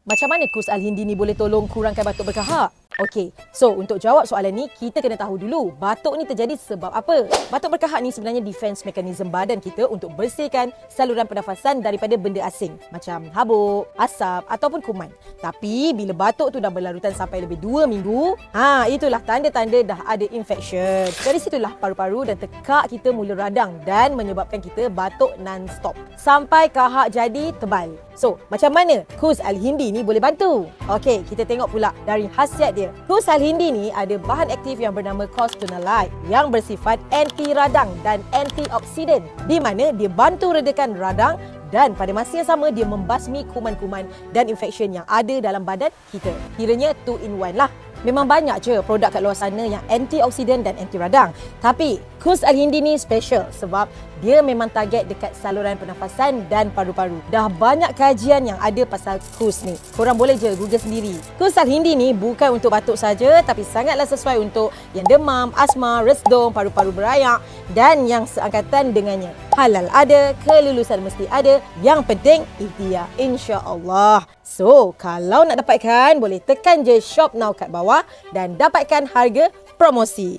Macam mana Kus Al-Hindi ni boleh tolong kurangkan batuk berkahak? Okey, so untuk jawab soalan ni, kita kena tahu dulu batuk ni terjadi sebab apa. Batuk berkahak ni sebenarnya defense mechanism badan kita untuk bersihkan saluran pernafasan daripada benda asing macam habuk, asap ataupun kuman. Tapi bila batuk tu dah berlarutan sampai lebih 2 minggu, itulah tanda-tanda dah ada infection. Dari situlah paru-paru dan tekak kita mula radang dan menyebabkan kita batuk non-stop sampai kahak jadi tebal. So, macam mana Kus Al-Hindi ni boleh bantu? Okey, kita tengok pula dari khasiat dia. Kus Al-Hindi ni ada bahan aktif yang bernama Cousteau-nolite yang bersifat anti-radang dan antioksidan, di mana dia bantu redakan radang dan pada masa yang sama dia membasmi kuman-kuman dan infection yang ada dalam badan kita. Kiranya 2 in 1 lah. Memang banyak je produk kat luar sana yang antioksidan dan anti radang. Tapi Kus Al-Hindi ni special sebab dia memang target dekat saluran pernafasan dan paru-paru. Dah banyak kajian yang ada pasal Kus ni. Korang boleh je Google sendiri. Kus Al-Hindi ni bukan untuk batuk saja tapi sangatlah sesuai untuk yang demam, asma, resdung, paru-paru berayak dan yang seangkatan dengannya. Halal ada, kelulusan mesti ada. Yang penting ikhtiar, insya-Allah. So, kalau nak dapatkan boleh tekan je shop now kat bawah dan dapatkan harga promosi.